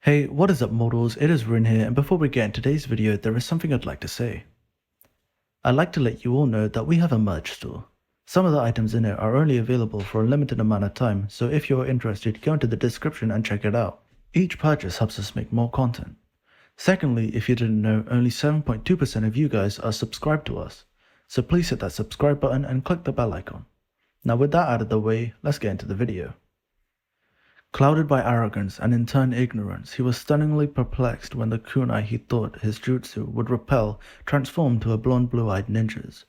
Hey, what is up mortals, it is Rin here, and before we get into today's video, there is something I'd like to say. I'd like to let you all know that we have a merch store. Some of the items in it are only available for a limited amount of time, so if you're interested, go into the description and check it out. Each purchase helps us make more content. Secondly, if you didn't know, only 7.2% of you guys are subscribed to us, so please hit that subscribe button and click the bell icon. Now with that out of the way, let's get into the video. Clouded by arrogance and in turn ignorance, he was stunningly perplexed when the kunai he thought his jutsu would repel transformed to a blonde blue-eyed ninjas.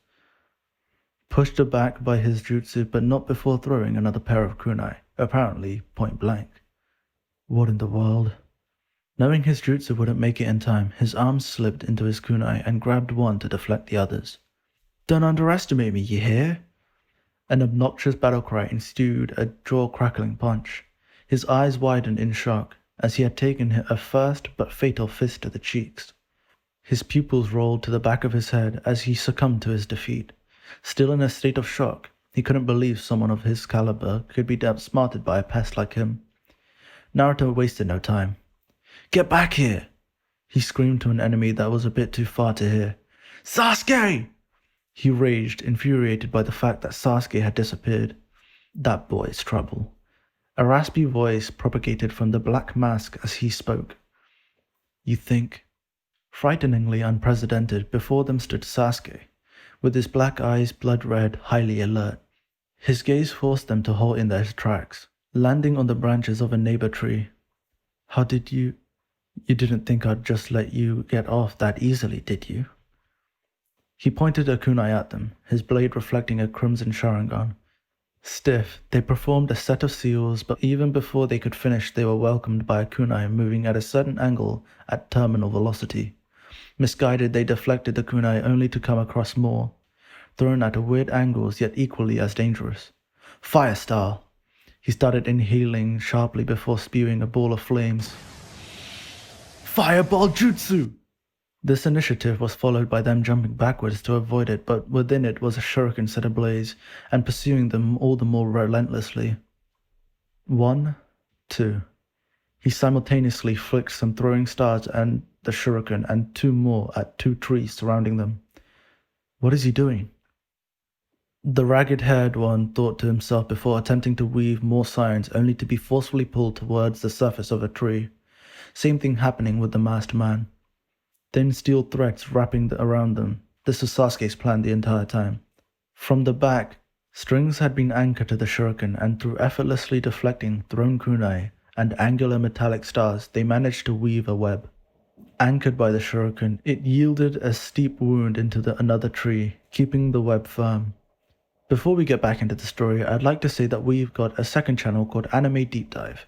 Pushed aback by his jutsu but not before throwing another pair of kunai, apparently point blank. What in the world? Knowing his jutsu wouldn't make it in time, his arms slipped into his kunai and grabbed one to deflect the others. Don't underestimate me, you hear? An obnoxious battle cry ensued a jaw-crackling punch. His eyes widened in shock, as he had taken a first but fatal fist to the cheeks. His pupils rolled to the back of his head as he succumbed to his defeat. Still in a state of shock, he couldn't believe someone of his caliber could be outsmarted by a pest like him. Naruto wasted no time. "Get back here!" he screamed to an enemy that was a bit too far to hear. "Sasuke!" He raged, infuriated by the fact that Sasuke had disappeared. That boy's trouble. A raspy voice propagated from the black mask as he spoke. "You think?" Frighteningly unprecedented, before them stood Sasuke, with his black eyes blood red, highly alert. His gaze forced them to halt in their tracks, landing on the branches of a neighbor tree. "How did you didn't think I'd just let you get off that easily, did you?" He pointed a kunai at them, his blade reflecting a crimson Sharingan. Stiff, they performed a set of seals, but even before they could finish, they were welcomed by a kunai moving at a certain angle at terminal velocity. Misguided, they deflected the kunai only to come across more, thrown at weird angles yet equally as dangerous. Fire style! He started inhaling sharply before spewing a ball of flames. Fireball jutsu! This initiative was followed by them jumping backwards to avoid it, but within it was a shuriken set ablaze, and pursuing them all the more relentlessly. 1, 2. He simultaneously flicked some throwing stars and the shuriken, and 2 more at 2 trees surrounding them. What is he doing? The ragged-haired one thought to himself before attempting to weave more signs, only to be forcefully pulled towards the surface of a tree. Same thing happening with the masked man. Thin steel threads wrapping around them. This was Sasuke's plan the entire time. From the back, strings had been anchored to the shuriken, and through effortlessly deflecting thrown kunai and angular metallic stars, they managed to weave a web. Anchored by the shuriken, it yielded a steep wound into another tree, keeping the web firm. Before we get back into the story, I'd like to say that we've got a second channel called Anime Deep Dive.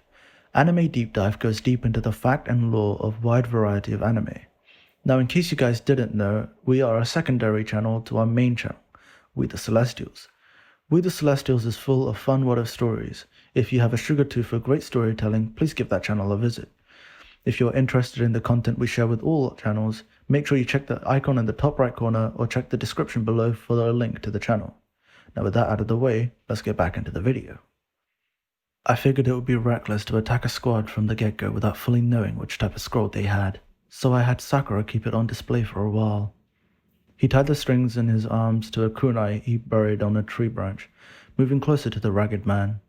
Anime Deep Dive goes deep into the fact and lore of a wide variety of anime. Now, in case you guys didn't know, we are a secondary channel to our main channel, We the Celestials. We the Celestials is full of fun what-if stories. If you have a sugar tooth for great storytelling, please give that channel a visit. If you're interested in the content we share with all channels, make sure you check the icon in the top right corner or check the description below for a link to the channel. Now with that out of the way, let's get back into the video. I figured it would be reckless to attack a squad from the get-go without fully knowing which type of scroll they had, so I had Sakura keep it on display for a while. He tied the strings in his arms to a kunai he buried on a tree branch, moving closer to the ragged man,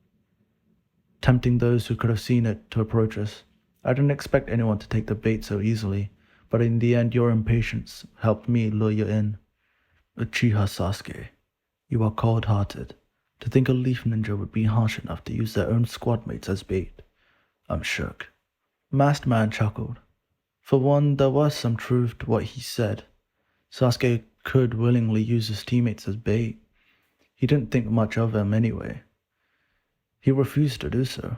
tempting those who could have seen it to approach us. I didn't expect anyone to take the bait so easily, but in the end your impatience helped me lure you in. Uchiha Sasuke, you are cold-hearted. To think a leaf ninja would be harsh enough to use their own squad mates as bait. I'm shook. Masked Man chuckled. For one, there was some truth to what he said. Sasuke could willingly use his teammates as bait. He didn't think much of them anyway. He refused to do so.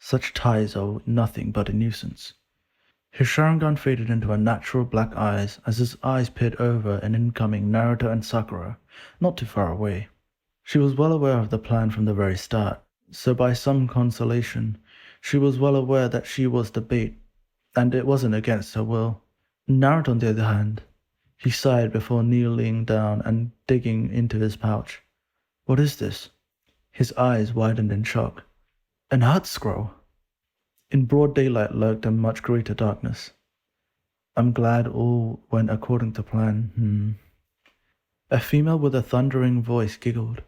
Such ties are nothing but a nuisance. His Sharingan faded into unnatural black eyes as his eyes peered over an incoming Naruto and Sakura, not too far away. She was well aware of the plan from the very start, so by some consolation, she was well aware that she was the bait, and it wasn't against her will. Naruto, on the other hand, he sighed before kneeling down and digging into his pouch. What is this? His eyes widened in shock. An art scroll. In broad daylight lurked a much greater darkness. I'm glad all went according to plan. A female with a thundering voice giggled,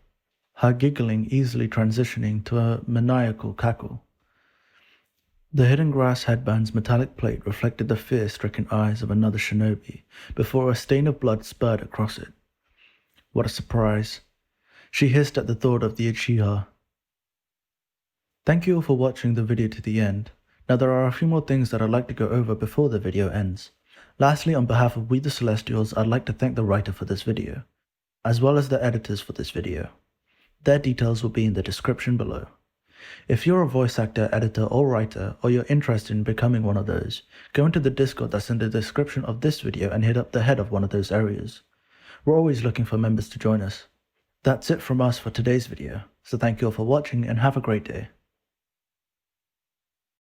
her giggling easily transitioning to a maniacal cackle. The hidden grass headband's metallic plate reflected the fear-stricken eyes of another shinobi before a stain of blood spurred across it. What a surprise. She hissed at the thought of the Uchiha. Thank you all for watching the video to the end. Now there are a few more things that I'd like to go over before the video ends. Lastly, on behalf of We the Celestials, I'd like to thank the writer for this video, as well as the editors for this video. Their details will be in the description below. If you're a voice actor, editor, or writer, or you're interested in becoming one of those, go into the Discord that's in the description of this video and hit up the head of one of those areas. We're always looking for members to join us. That's it from us for today's video, so thank you all for watching and have a great day.